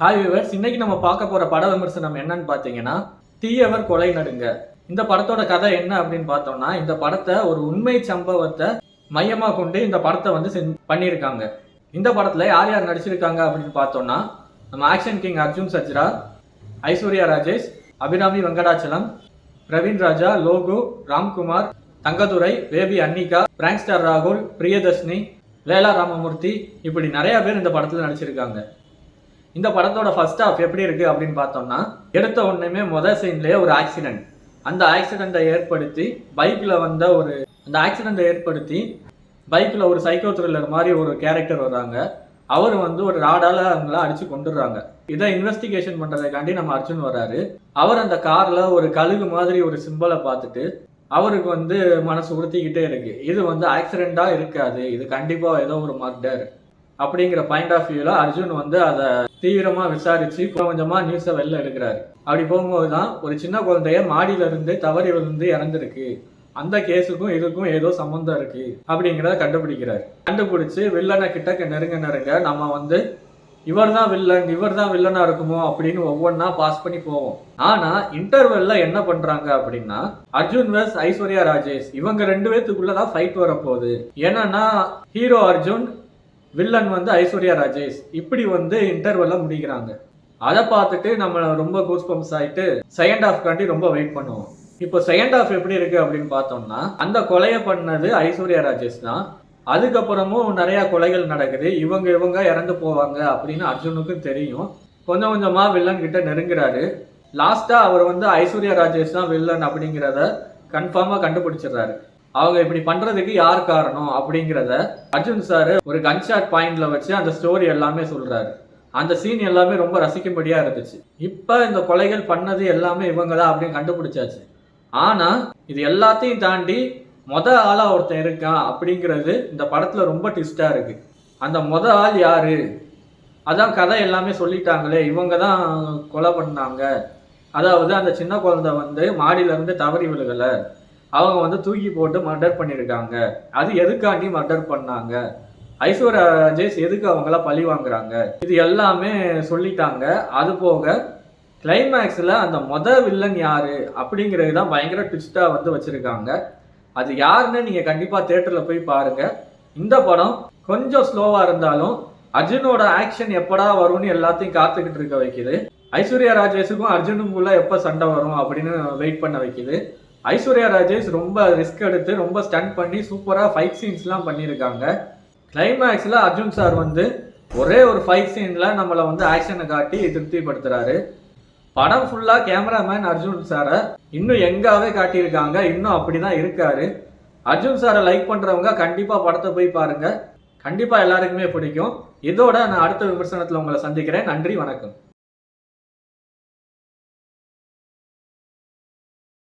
Hi viewers, இன்னைக்கு நம்ம பார்க்க போற பட விமர்சனம் என்னன்னு பார்த்தீங்கன்னா தீயவர் கொலை நடுங்க. இந்த படத்தோட கதை என்ன அப்படின்னு பார்த்தோம்னா, இந்த படத்தை ஒரு உண்மை சம்பவத்தை மையமா கொண்டு இந்த படத்தை வந்து பண்ணியிருக்காங்க. இந்த படத்துல யார் யார் நடிச்சிருக்காங்க அப்படின்னு பார்த்தோம்னா, நம்ம ஆக்ஷன் கிங் அர்ஜுன் சர்ஜா, ஐஸ்வர்யா ராஜேஷ், அபிராமி வெங்கடாச்சலம், பிரவீன் ராஜா, லோகு, ராம்குமார், தங்கதுரை, பேபி அன்னிகா, பிராங்க்ஸ்டார் ராகுல், பிரியதர்ஷினி, வேலா ராமமூர்த்தி, இப்படி நிறைய பேர் இந்த படத்துல நடிச்சிருக்காங்க. இந்த படத்தோட ஃபர்ஸ்ட் ஹாஃப் எப்படி இருக்கு அப்படின்னு பார்த்தோம்னா, எடுத்த உடனே முதல் சீன்லேயே ஒரு ஆக்சிடென்ட். அந்த ஆக்சிடென்ட்டை ஏற்படுத்தி பைக்கில் ஒரு சைக்கோ த்ரில்லர் மாதிரி ஒரு கேரக்டர் வர்றாங்க. அவர் வந்து ஒரு ராடால அவங்கள அடிச்சு கொண்டுடுறாங்க. இதை இன்வெஸ்டிகேஷன் பண்றதுக்காண்டி நம்ம அர்ஜுன் வர்றாரு. அவர் அந்த கார்ல ஒரு கழுகு மாதிரி ஒரு சிம்பலை பார்த்துட்டு அவருக்கு வந்து மனசு உறுத்திக்கிட்டே இருக்கு, இது வந்து ஆக்சிடென்டா இருக்காது, இது கண்டிப்பா ஏதோ ஒரு மர்டர் அப்படிங்கிற பாயிண்ட் ஆஃப் வியூல அர்ஜுன் வந்து அதை தீவிரமா விசாரிச்சு கொஞ்சமா நியூஸை வெளில எடுக்கிறாரு. அப்படி போகும்போதுதான் ஒரு சின்ன குழந்தைய மாடியில இருந்து தவறி விழுந்து இறந்துருக்கு, அந்த கேஸுக்கும் இதுக்கும் ஏதோ சம்பந்தம் இருக்கு அப்படிங்கிறத கண்டுபிடிக்கிறாரு. கண்டுபிடிச்சு வில்லனை கிட்ட நெருங்க நம்ம வந்து இவர் தான் வில்லனா இருக்குமோ அப்படின்னு ஒவ்வொன்னா பாஸ் பண்ணி போவோம். ஆனா இன்டர்வெல்ல என்ன பண்றாங்க அப்படின்னா, அர்ஜுன் வெஸ் ஐஸ்வர்யா ராஜேஷ், இவங்க ரெண்டு பேத்துக்குள்ளதான் ஃபைட் வரப்போகுது. ஏன்னா ஹீரோ அர்ஜுன், வில்லன் வந்து ஐஸ்வர்யா ராஜேஷ், இப்படி வந்து இன்டர்வெல்ல முடிக்கிறாங்க. அதை பார்த்துட்டு நம்ம ரொம்ப கூஸ்பம்ஸ் ஆயிட்டு செகண்ட் ஹாஃப் காண்டி ரொம்ப வெயிட் பண்ணுவோம். இப்போ செகண்ட் ஹாஃப் எப்படி இருக்கு அப்படின்னு பார்த்தோம்னா, அந்த கொலையை பண்ணது ஐஸ்வர்யா ராஜேஷ் தான். அதுக்கப்புறமும் நிறைய கொலைகள் நடக்குது, இவங்க இறந்து போவாங்க அப்படின்னு அர்ஜுனுக்கும் தெரியும். கொஞ்சம் கொஞ்சமா வில்லன் கிட்ட நெருங்குறாரு. லாஸ்டா அவர் வந்து ஐஸ்வர்யா ராஜேஷ் தான் வில்லன் அப்படிங்கிறத கன்ஃபார்மா கண்டுபிடிச்சிடுறாரு. அவங்க இப்படி பண்றதுக்கு யார் காரணம் அப்படிங்கிறத அர்ஜுன் சார் ஒரு கன்ஷாட் பாயிண்ட்ல வச்சு அந்த ஸ்டோரி எல்லாமே சொல்றாரு. அந்த சீன் எல்லாமே ரொம்ப ரசிக்கும்படியா இருந்துச்சு. இப்ப இந்த கொலைகள் பண்ணது எல்லாமே இவங்க தான் அப்படின்னு கண்டுபிடிச்சாச்சு. ஆனா இது எல்லாத்தையும் தாண்டி ஆளா ஒருத்தன் இருக்கான் அப்படிங்கிறது இந்த படத்துல ரொம்ப ட்விஸ்டா இருக்கு. அந்த ஆள் யாரு, அதான் கதை எல்லாமே சொல்லிட்டாங்களே, இவங்க தான் கொலை பண்ணாங்க. அதாவது அந்த சின்ன குழந்தை வந்து மாடியில இருந்து தவறி விழுகல, அவங்க வந்து தூக்கி போட்டு மர்டர் பண்ணியிருக்காங்க. அது எதுக்காண்டி மர்டர் பண்ணாங்க, ஐஸ்வர்யா ராஜேஷ் எதுக்கு அவங்கள பழி வாங்குறாங்க, இது எல்லாமே சொல்லிட்டாங்க. அது போக கிளைமேக்ஸில் அந்த வில்லன் யாரு அப்படிங்கிறது தான் பயங்கர ட்விஸ்டா வந்து வச்சிருக்காங்க. அது யாருன்னு நீங்க கண்டிப்பா தியேட்டர்ல போய் பாருங்க. இந்த படம் கொஞ்சம் ஸ்லோவா இருந்தாலும் அர்ஜுனோட ஆக்ஷன் எப்படா வரும்னு எல்லாத்தையும் காத்துக்கிட்டு இருக்க வைக்குது. ஐஸ்வர்யா ராஜேஷுக்கும் அர்ஜுனுக்குள்ள எப்ப சண்டை வரும் அப்படின்னு வெயிட் பண்ண வைக்குது. ஐஸ்வர்யா ராஜேஷ் ரொம்ப ரிஸ்க் எடுத்து ரொம்ப ஸ்டண்ட் பண்ணி சூப்பரா ஃபைட் சீன்ஸ்லாம் பண்ணியிருக்காங்க. கிளைமேக்ஸ்ல அர்ஜுன் சார் வந்து ஒரே ஒரு ஃபைட் சீன்ல நம்மளை வந்து ஆக்ஷனை காட்டி திருப்திப்படுத்துறாரு. படம் ஃபுல்லா கேமராமேன் அர்ஜுன் சாரை இன்னும் எங்காவே காட்டியிருக்காங்க, இன்னும் அப்படிதான் இருக்காரு. அர்ஜுன் சாரை லைக் பண்றவங்க கண்டிப்பா படத்தை போய் பாருங்க, கண்டிப்பா எல்லாருக்குமே பிடிக்கும். இதோட நான் அடுத்த விமர்சனத்துல உங்களை சந்திக்கிறேன். நன்றி, வணக்கம்.